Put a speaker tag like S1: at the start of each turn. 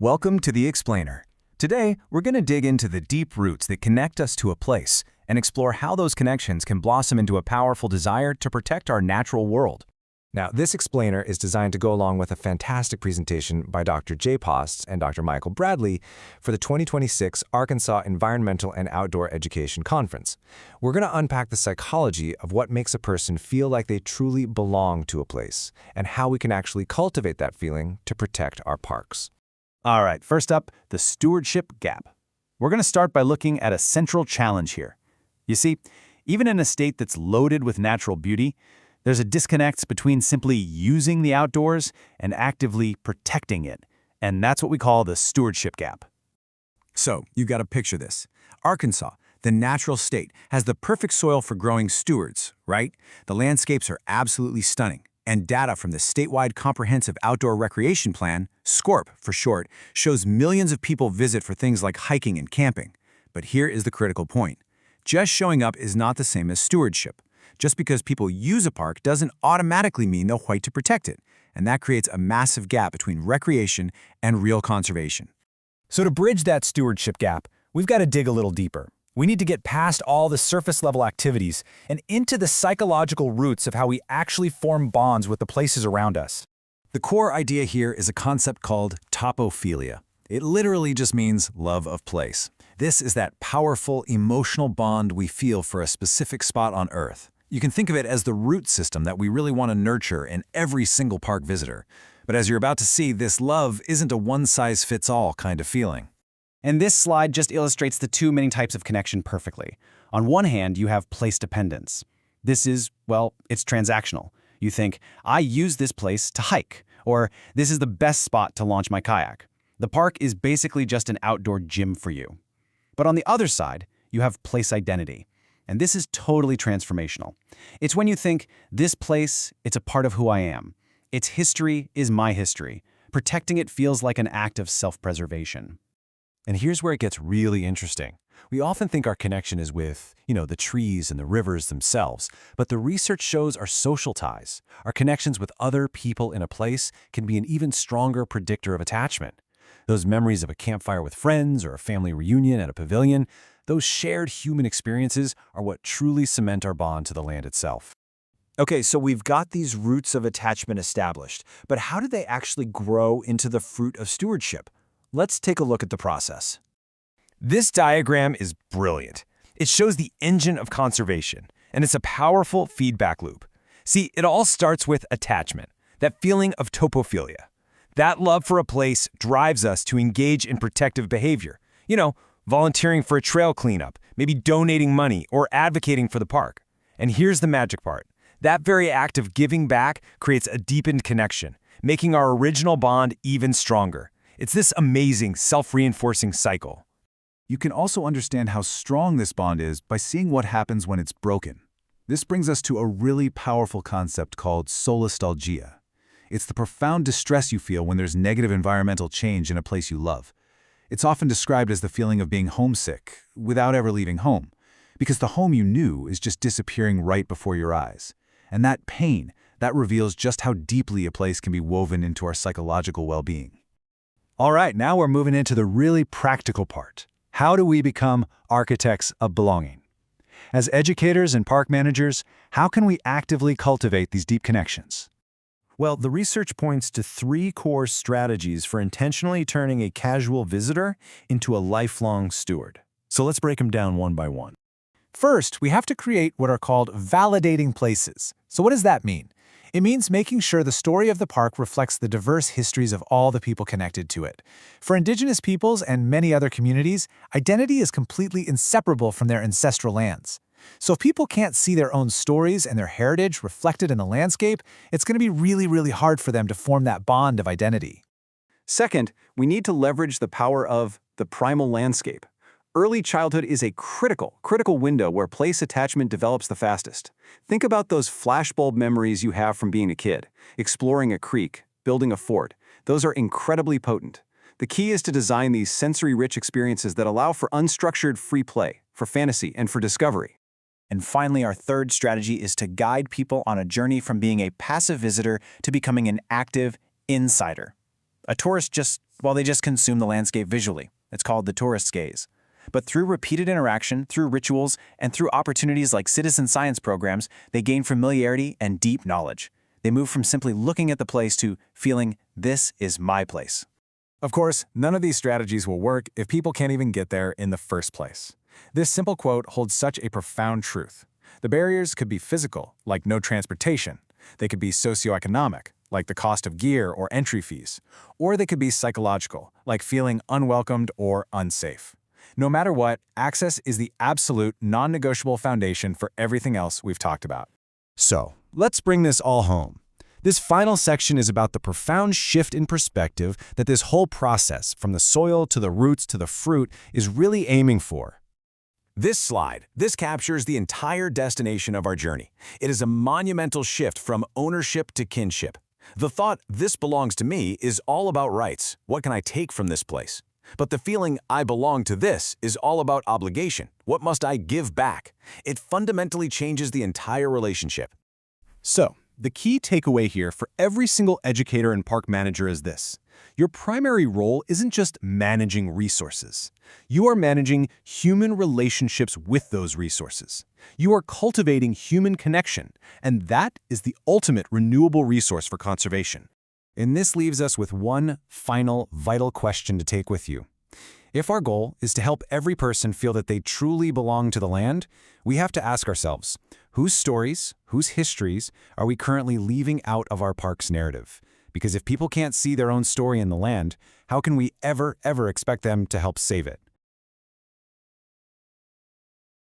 S1: Welcome to The Explainer. Today, we're going to dig into the deep roots that connect us to a place and explore how those connections can blossom into a powerful desire to protect our natural world.
S2: Now, this explainer is designed to go along with a fantastic presentation by Dr. Jay Post and Dr. Michael Bradley for the 2026 Arkansas Environmental and Outdoor Education Conference. We're going to unpack the psychology of what makes a person feel like they truly belong to a place and how we can actually cultivate that feeling to protect our parks.
S3: All right, first up, the stewardship gap. We're going to start by looking at a central challenge here. You see, even in a state that's loaded with natural beauty, there's a disconnect between simply using the outdoors and actively protecting it, and that's what we call the stewardship gap.
S1: So, you got to picture this. Arkansas, the natural state, has the perfect soil for growing stewards, right? The landscapes are absolutely stunning. And data from the statewide Comprehensive Outdoor Recreation Plan, SCORP for short, shows millions of people visit for things like hiking and camping. But here is the critical point. Just showing up is not the same as stewardship. Just because people use a park doesn't automatically mean they'll fight to protect it. And that creates a massive gap between recreation and real conservation.
S4: So to bridge that stewardship gap, we've got to dig a little deeper. We need to get past all the surface-level activities and into the psychological roots of how we actually form bonds with the places around us.
S1: The core idea here is a concept called topophilia. It literally just means love of place. This is that powerful emotional bond we feel for a specific spot on Earth. You can think of it as the root system that we really want to nurture in every single park visitor. But as you're about to see, this love isn't a one-size-fits-all kind of feeling.
S3: And this slide just illustrates the two main types of connection perfectly. On one hand, you have place dependence. This is, well, it's transactional. You think, I use this place to hike, or this is the best spot to launch my kayak. The park is basically just an outdoor gym for you. But on the other side, you have place identity. And this is totally transformational. It's when you think, this place, it's a part of who I am. Its history is my history. Protecting it feels like an act of self-preservation.
S2: And here's where it gets really interesting. We often think our connection is with, the trees and the rivers themselves, but the research shows our social ties, our connections with other people in a place can be an even stronger predictor of attachment. Those memories of a campfire with friends or a family reunion at a pavilion, those shared human experiences are what truly cement our bond to the land itself.
S5: Okay, so we've got these roots of attachment established, but how do they actually grow into the fruit of stewardship? Let's take a look at the process.
S2: This diagram is brilliant. It shows the engine of conservation, and it's a powerful feedback loop. See, it all starts with attachment, that feeling of topophilia. That love for a place drives us to engage in protective behavior. Volunteering for a trail cleanup, maybe donating money or advocating for the park. And here's the magic part. That very act of giving back creates a deepened connection, making our original bond even stronger. It's this amazing, self-reinforcing cycle.
S6: You can also understand how strong this bond is by seeing what happens when it's broken. This brings us to a really powerful concept called solastalgia. It's the profound distress you feel when there's negative environmental change in a place you love. It's often described as the feeling of being homesick without ever leaving home, because the home you knew is just disappearing right before your eyes. And that pain, that reveals just how deeply a place can be woven into our psychological well-being.
S4: All right, now we're moving into the really practical part. How do we become architects of belonging? As educators and park managers, how can we actively cultivate these deep connections?
S1: Well, the research points to 3 core strategies for intentionally turning a casual visitor into a lifelong steward. So let's break them down one by one.
S4: First, we have to create what are called validating places. So what does that mean? It means making sure the story of the park reflects the diverse histories of all the people connected to it. For Indigenous peoples and many other communities, identity is completely inseparable from their ancestral lands. So if people can't see their own stories and their heritage reflected in the landscape, it's going to be really, really hard for them to form that bond of identity.
S5: Second, we need to leverage the power of the primal landscape. Early childhood is a critical window where place attachment develops the fastest. Think about those flashbulb memories you have from being a kid, exploring a creek, building a fort. Those are incredibly potent. The key is to design these sensory-rich experiences that allow for unstructured free play, for fantasy, and for discovery.
S7: And finally, our third strategy is to guide people on a journey from being a passive visitor to becoming an active insider. They just consume the landscape visually. It's called the tourist's gaze. But through repeated interaction, through rituals, and through opportunities like citizen science programs, they gain familiarity and deep knowledge. They move from simply looking at the place to feeling, this is my place.
S1: Of course, none of these strategies will work if people can't even get there in the first place. This simple quote holds such a profound truth. The barriers could be physical, like no transportation. They could be socioeconomic, like the cost of gear or entry fees. Or they could be psychological, like feeling unwelcomed or unsafe. No matter what, access is the absolute, non-negotiable foundation for everything else we've talked about.
S2: So, let's bring this all home. This final section is about the profound shift in perspective that this whole process, from the soil to the roots to the fruit, is really aiming for.
S1: This captures the entire destination of our journey. It is a monumental shift from ownership to kinship. The thought, this belongs to me, is all about rights. What can I take from this place? But the feeling, I belong to this, is all about obligation. What must I give back? It fundamentally changes the entire relationship.
S2: So, the key takeaway here for every single educator and park manager is this. Your primary role isn't just managing resources. You are managing human relationships with those resources. You are cultivating human connection, and that is the ultimate renewable resource for conservation.
S1: And this leaves us with one final, vital question to take with you. If our goal is to help every person feel that they truly belong to the land, we have to ask ourselves, whose stories, whose histories are we currently leaving out of our park's narrative? Because if people can't see their own story in the land, how can we ever expect them to help save it?